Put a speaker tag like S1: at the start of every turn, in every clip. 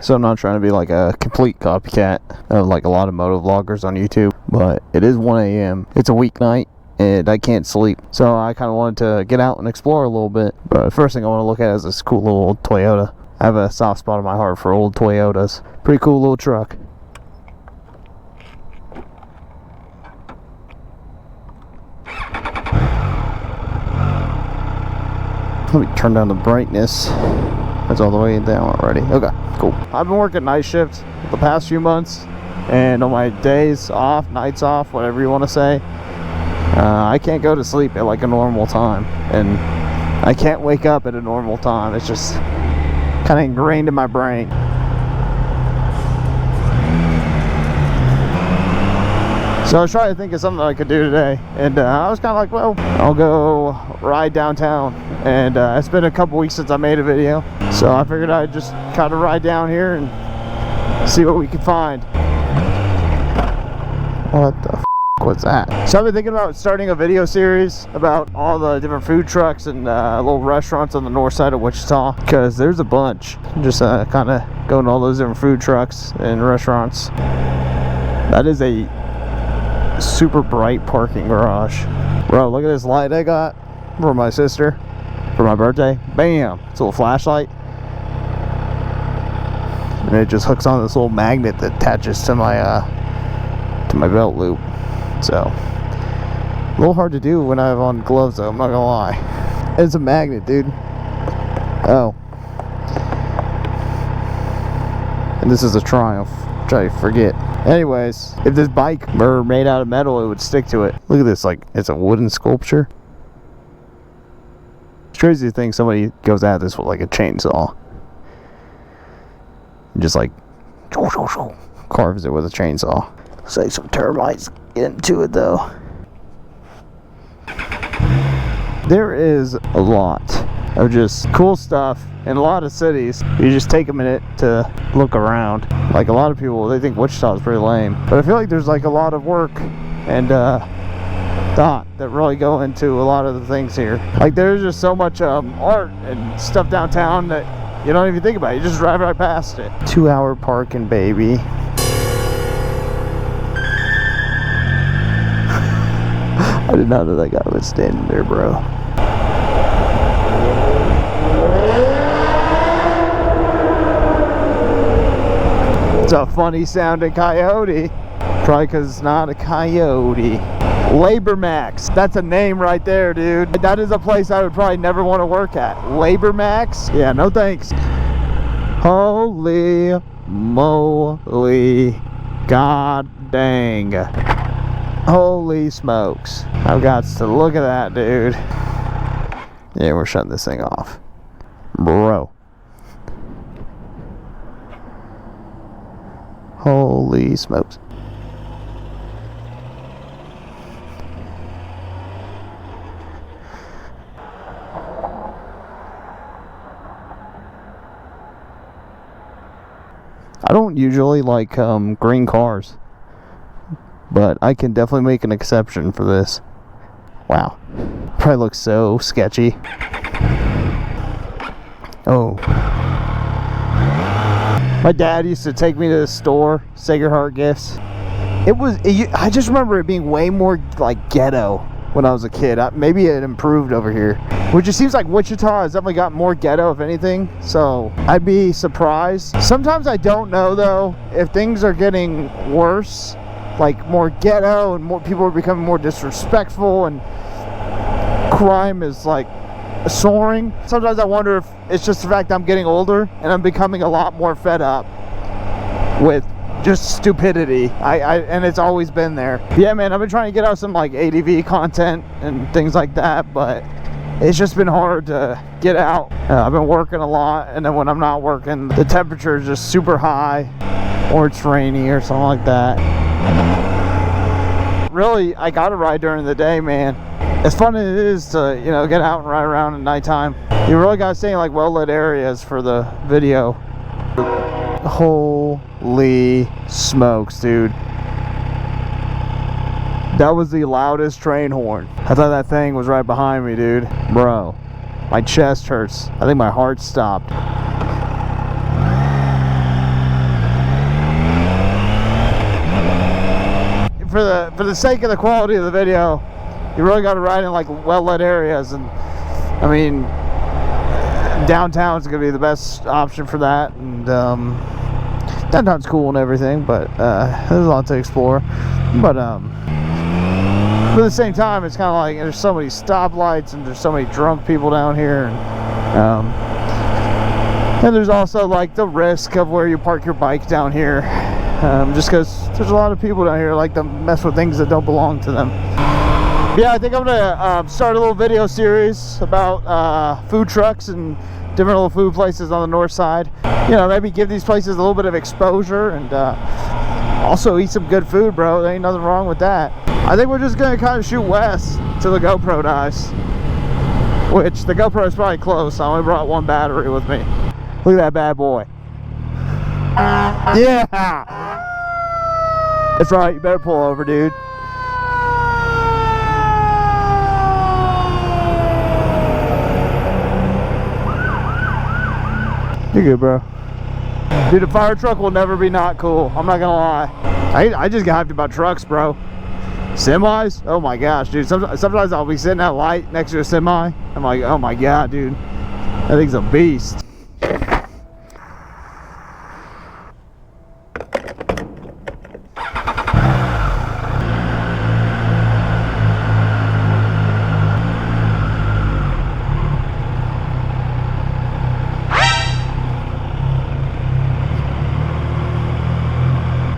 S1: So I'm not trying to be like a complete copycat of like a lot of moto vloggers on YouTube, but it is 1 a.m. It's a weeknight and I can't sleep. So I kind of wanted to get out and explore a little bit. But the first thing I want to look at is this cool little old Toyota. I have a soft spot in my heart for old Toyotas. Pretty cool little truck. Let me turn down the brightness. That's all the way down already. Okay, cool. I've been working night shifts the past few months, and on my days off, nights off, whatever you want to say, I can't go to sleep at like a normal time, and I can't wake up at a normal time. It's just kind of ingrained in my brain. So I was trying to think of something I could do today, and I was kind of like, well, I'll go ride downtown, and it's been a couple weeks since I made a video, so I figured I'd just kind of ride down here and see what we could find. What the f*** was that? So I've been thinking about starting a video series about all the different food trucks and little restaurants on the north side of Wichita, because there's a bunch. Just kind of going to all those different food trucks and restaurants. That is a super bright parking garage. Bro, look at this light I got for my sister for my birthday. Bam! It's a little flashlight. And it just hooks on this little magnet that attaches to my belt loop. So a little hard to do when I have on gloves though, I'm not gonna lie. It's a magnet, dude. Oh. And this is a Triumph, which I forget. Anyways, if this bike were made out of metal, it would stick to it. Look at this, like, it's a wooden sculpture. It's crazy to think somebody goes at this with like a chainsaw. And just like carves it with a chainsaw. Looks like some termites get into it though. There is a lot of just cool stuff in a lot of cities. You just take a minute to look around. Like a lot of people, they think Wichita is pretty lame, but I feel like there's like a lot of work and thought that really go into a lot of the things here. Like there's just so much art and stuff downtown that you don't even think about it. You just drive right past it. 2-hour parking, baby. I did not know that guy was standing there, bro. It's a funny sounding coyote. Probably because it's not a coyote. Labor Max. That's a name right there, dude. That is a place I would probably never want to work at. Labor Max? Yeah, no thanks. Holy moly. God dang. Holy smokes. I've got to look at that, dude. Yeah, we're shutting this thing off. Bro. Holy smokes. I don't usually like green cars, but I can definitely make an exception for this. Wow. Probably looks so sketchy. Oh. My dad used to take me to the store, Sacred Heart Gifts. I just remember it being way more like ghetto when I was a kid. Maybe it improved over here. Which it seems like Wichita has definitely got more ghetto, if anything. So I'd be surprised. Sometimes I don't know though if things are getting worse, like more ghetto and more people are becoming more disrespectful and crime is like soaring. Sometimes I wonder if it's just the fact I'm getting older and I'm becoming a lot more fed up with just stupidity. And it's always been there. Yeah, man, I've been trying to get out some like ADV content and things like that, but it's just been hard to get out. I've been working a lot, and then when I'm not working, the temperature is just super high, or it's rainy or something like that. Really, I gotta ride during the day, man. As fun as it is to, you know, get out and ride around at nighttime, you really gotta stay in like well-lit areas for the video. Holy smokes, dude. That was the loudest train horn. I thought that thing was right behind me, dude. Bro, my chest hurts. I think my heart stopped. for the sake of the quality of the video, you really got to ride in like well-lit areas, and I mean, downtown is gonna be the best option for that. And downtown's cool and everything, but there's a lot to explore. But at the same time, it's kind of like there's so many stoplights and there's so many drunk people down here, and there's also like the risk of where you park your bike down here, just because there's a lot of people down here like to mess with things that don't belong to them. Yeah, I think I'm gonna start a little video series about food trucks and different little food places on the north side. You know, maybe give these places a little bit of exposure, and also eat some good food, bro. There ain't nothing wrong with that. I think we're just gonna kind of shoot west till the GoPro dies, which the GoPro is probably close. I only brought one battery with me. Look at that bad boy. Yeah, that's right. You better pull over, dude. You're good, bro. Dude, a fire truck will never be not cool. I'm not gonna lie. I just get hyped about trucks, bro. Semis? Oh my gosh, dude. Sometimes I'll be sitting at a light next to a semi. I'm like, oh my god, dude. That thing's a beast.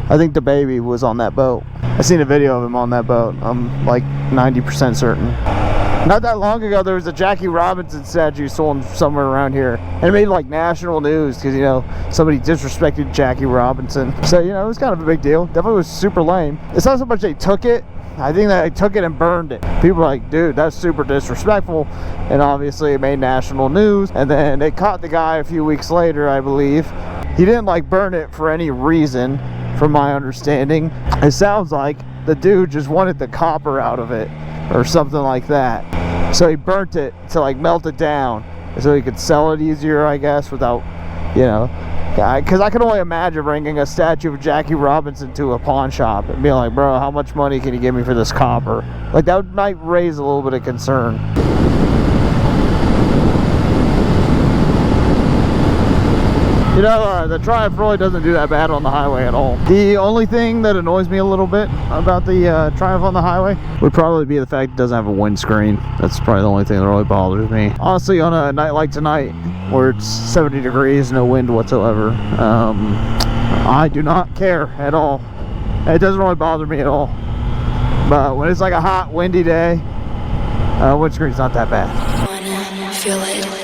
S1: I think the baby was on that boat. I seen a video of him on that boat. I'm like 90% certain. Not that long ago, there was a Jackie Robinson statue sold somewhere around here, and it made like national news because, you know, somebody disrespected Jackie Robinson. So, you know, it was kind of a big deal. Definitely was super lame. It's not so much they took it. I think that they took it and burned it. People were like, dude, that's super disrespectful. And obviously it made national news. And then they caught the guy a few weeks later, I believe. He didn't like burn it for any reason, from my understanding. It sounds like the dude just wanted the copper out of it or something like that. So he burnt it to like melt it down so he could sell it easier, I guess, without, you know, because I can only imagine bringing a statue of Jackie Robinson to a pawn shop and being like, bro, how much money can you give me for this copper? Like, that might raise a little bit of concern. You know, the Triumph really doesn't do that bad on the highway at all. The only thing that annoys me a little bit about the Triumph on the highway would probably be the fact it doesn't have a windscreen. That's probably the only thing that really bothers me. Honestly, on a night like tonight, where it's 70 degrees, no wind whatsoever, I do not care at all. It doesn't really bother me at all. But when it's like a hot, windy day, windscreen's not that bad.
S2: Wanna feel it.